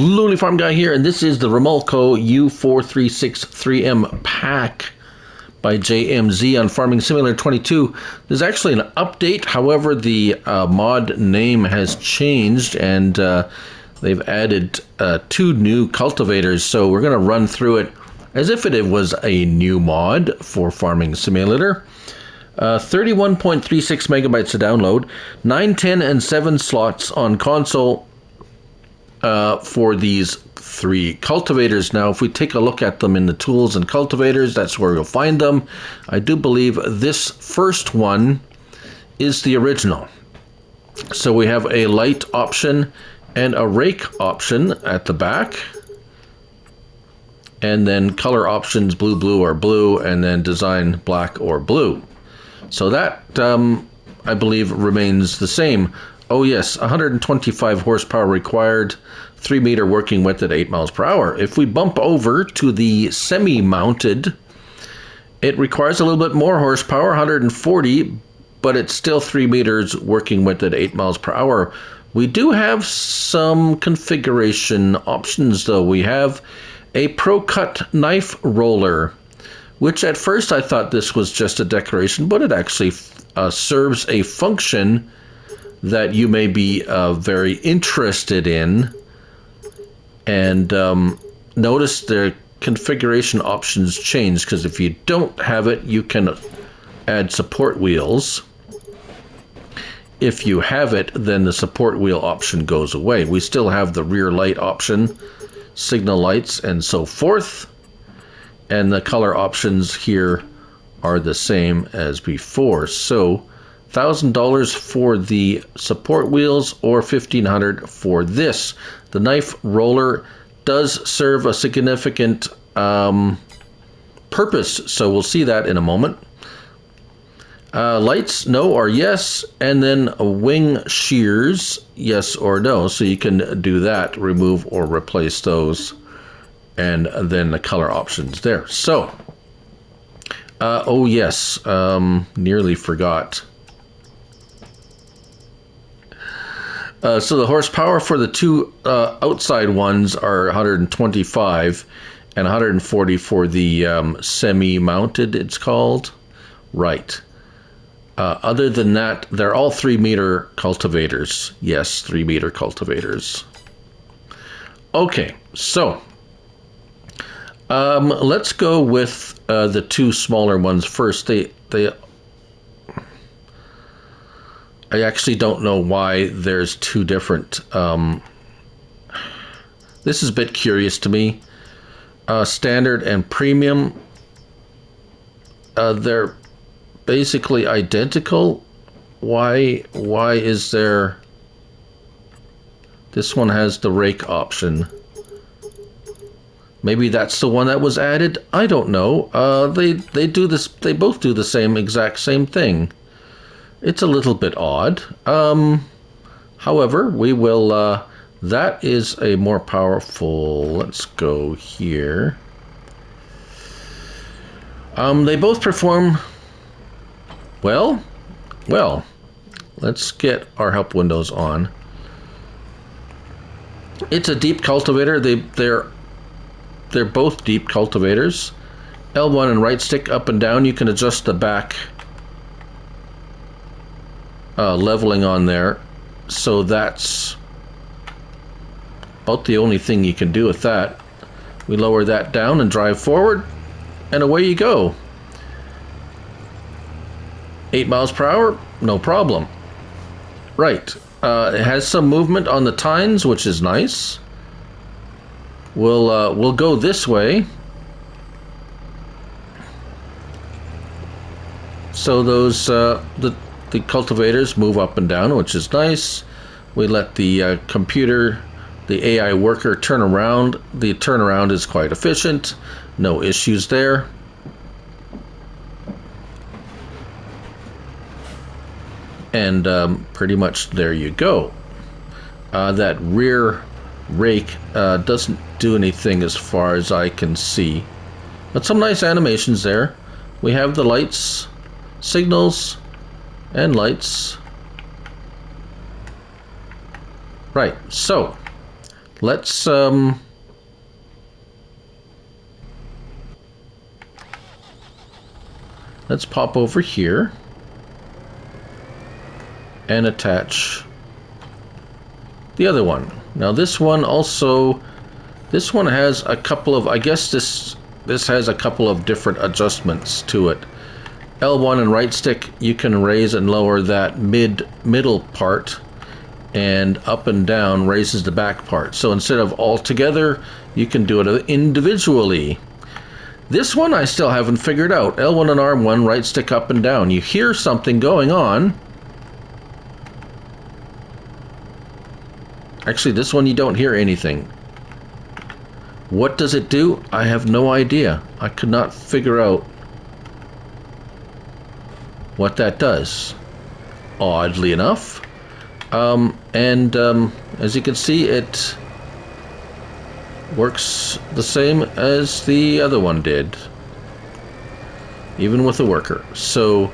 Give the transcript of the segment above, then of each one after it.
Lowly Farm Guy here, and this is the Rolmako U436 3M pack by JMZ on Farming Simulator 22. There's actually an update, however the mod name has changed and they've added 2 new cultivators, so we're going to run through it as if it was a new mod for Farming Simulator. 31.36 megabytes to download, 9, 10, and 7 slots on console for these 3 cultivators. Now, if we take a look at them in the tools and cultivators, that's where you'll find them. I do believe this first one is the original. So we have a light option and a rake option at the back. And then color options, blue, or blue, and then design black or blue. So that, I believe, remains the same. Oh yes, 125 horsepower required, 3 meter working width at 8 miles per hour. If we bump over to the semi-mounted, it requires a little bit more horsepower, 140, but it's still 3 meters working width at 8 miles per hour. We do have some configuration options though. We have a Pro Cut knife roller, which at first I thought this was just a decoration, but it actually serves a function that you may be very interested in. And notice the configuration options change, because if you don't have it, you can add support wheels. If you have it, then the support wheel option goes away. We still have the rear light option, signal lights, and so forth. And the color options here are the same as before. So $1,000 for the support wheels or $1,500 for this. The knife roller does serve a significant purpose, so we'll see that in a moment. Lights, no or yes, and then wing shears, yes or no. So you can do that, remove or replace those. And then the color options there. So, oh yes, nearly forgot. So the horsepower for the 2 outside ones are 125 and 140 for the semi-mounted, it's called. Right. Other than that, they're all 3 meter cultivators. Yes, 3 meter cultivators. Okay, so let's go with the 2 smaller ones first. I actually don't know why there's 2 different. This is a bit curious to me. Standard and premium. They're basically identical. Why is there? This one has the rake option. Maybe that's the one that was added. I don't know. They do this. They both do the exact same thing. It's a little bit odd. However, we will. That is a more powerful. Let's go here. They both perform well. Well, let's get our help windows on. It's a deep cultivator. They're both deep cultivators. L1 and right stick up and down. You can adjust the back leveling on there. So that's about the only thing you can do with that. We lower that down and drive forward, and away you go. 8 miles per hour, no problem. Right. It has some movement on the tines, which is nice. We'll go this way. So those the cultivators move up and down, which is nice. We let the computer, the AI worker, turn around. The turnaround is quite efficient. No issues there. And pretty much there you go. That rear rake doesn't do anything as far as I can see, but some nice animations there. We have the lights, signals, and lights. Right, so Let's pop over here and attach the other one. Now this one also, this one has a couple of, I guess this has a couple of different adjustments to it. L1 and right stick, you can raise and lower that middle part, and up and down raises the back part. So instead of all together, you can do it individually. This one I still haven't figured out. L1 and R1, right stick up and down. You hear something going on. Actually, this one you don't hear anything. What does it do? I have no idea. I could not figure out what that does, oddly enough. As you can see, it works the same as the other one did, even with the worker. So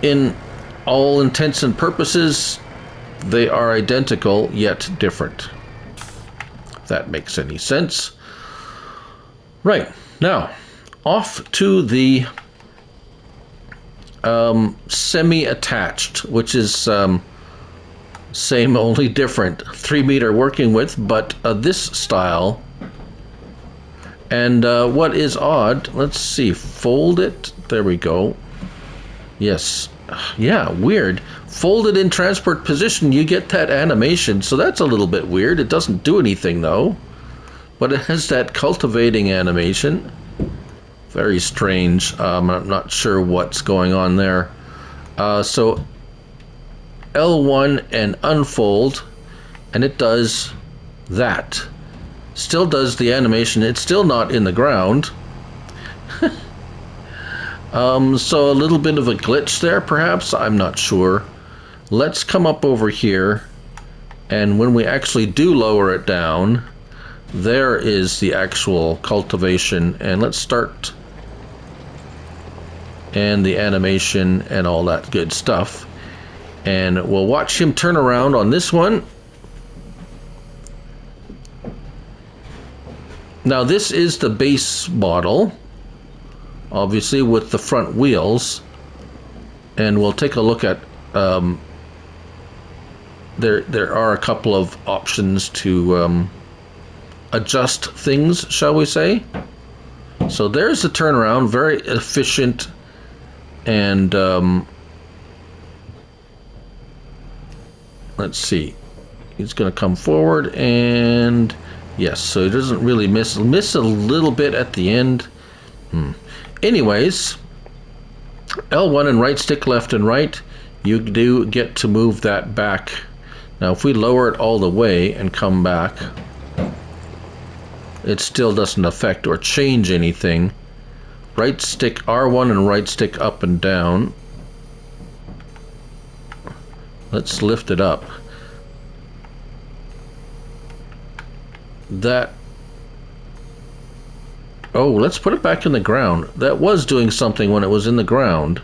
in all intents and purposes, they are identical yet different, if that makes any sense. Right, now off to the semi-attached, which is same only different, 3 meter working width, but this style. And what is odd, let's see, fold it, there we go. Yes, yeah, weird. Folded in transport position, you get that animation, so that's a little bit weird. It doesn't do anything though, but it has that cultivating animation. Very strange. I'm not sure what's going on there. So L1 and unfold, and it does that. Still does the animation. It's still not in the ground. So a little bit of a glitch there, perhaps. I'm not sure. Let's come up over here, and when we actually do lower it down, there is the actual cultivation. And let's start, and the animation and all that good stuff. And we'll watch him turn around on this one. Now this is the base model, obviously with the front wheels, and we'll take a look at there are a couple of options to adjust things, shall we say. So there's the turnaround, very efficient, and let's see, he's going to come forward, and yes, so he doesn't really miss a little bit at the end. Anyways, L1 and right stick left and right, you do get to move that back. Now if we lower it all the way and come back, it still doesn't affect or change anything. Right stick R1 and right stick up and down. Let's lift it up. That, oh, let's put it back in the ground. That was doing something when it was in the ground.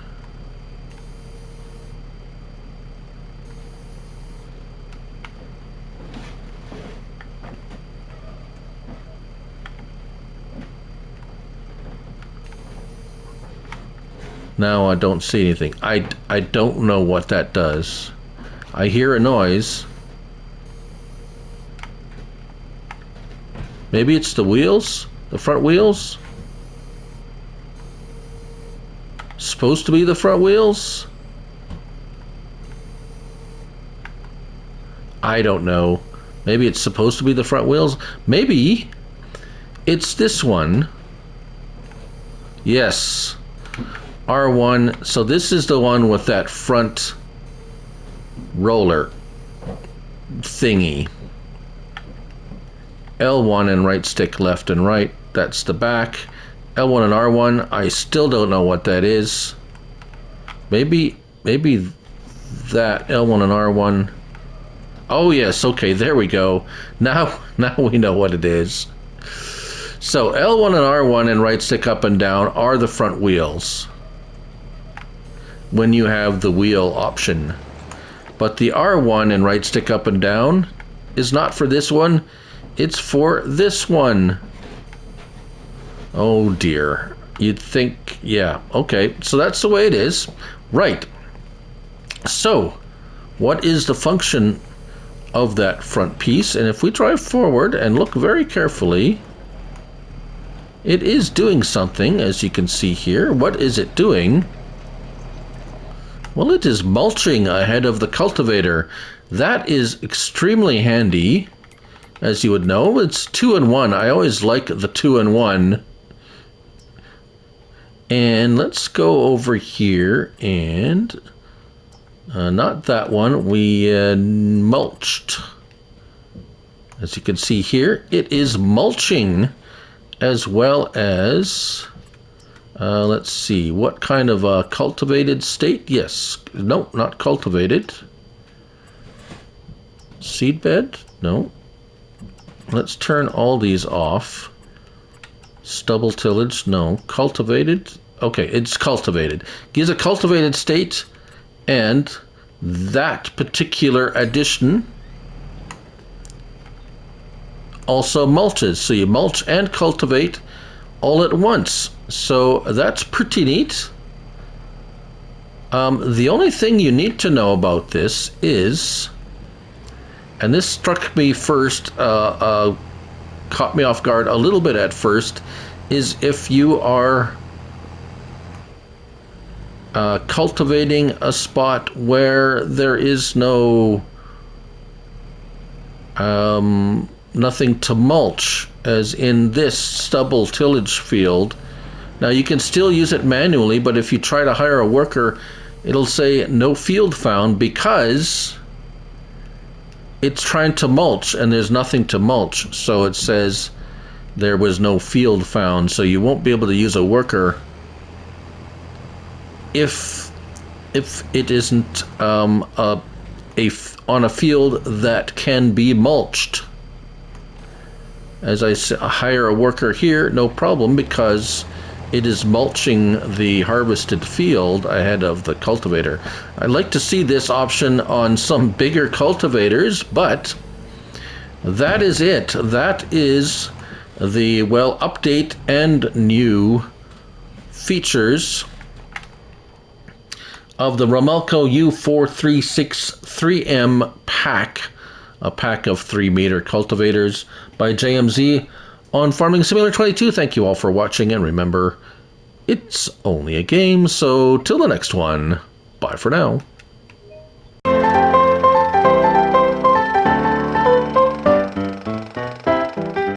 Now I don't see anything. I don't know what that does. I hear a noise. Maybe it's the wheels? The front wheels? Supposed to be the front wheels? I don't know. Maybe it's supposed to be the front wheels. Maybe it's this one. Yes. R1. So this is the one with that front roller thingy. L1 and right stick left and right. That's the back. L1 and R1. I still don't know what that is. Maybe that L1 and R1. Oh yes, okay, there we go. Now we know what it is. So L1 and R1 and right stick up and down are the front wheels when you have the wheel option. But the R1 and right stick up and down is not for this one. It's for this one. Oh dear. You'd think, yeah, okay. So that's the way it is. Right. So, what is the function of that front piece? And if we drive forward and look very carefully, it is doing something, as you can see here. What is it doing? Well, it is mulching ahead of the cultivator. That is extremely handy. As you would know, it's 2-in-1. I always like the 2-in-1. And let's go over here and not that one. We mulched. As you can see here, it is mulching, as well as let's see, what kind of a cultivated state? Yes. No, not cultivated. Seedbed? No. Let's turn all these off. Stubble tillage? No. Cultivated? Okay, it's cultivated. Gives a cultivated state, and that particular addition also mulches. So you mulch and cultivate all at once. So that's pretty neat. The only thing you need to know about this is, and this struck me first, caught me off guard a little bit at first, is if you are cultivating a spot where there is no nothing to mulch, as in this stubble tillage field. Now you can still use it manually, but if you try to hire a worker, it'll say no field found because it's trying to mulch and there's nothing to mulch. So it says there was no field found, so you won't be able to use a worker if it isn't on a field that can be mulched. As I say, hire a worker here, no problem, because it is mulching the harvested field ahead of the cultivator. I'd like to see this option on some bigger cultivators, but that is it. That is the, well, update and new features of the Rolmako U436 3M pack, a pack of 3-meter cultivators by JMZ on Farming Simulator 22. Thank you all for watching, and remember, it's only a game, so till the next one, bye for now.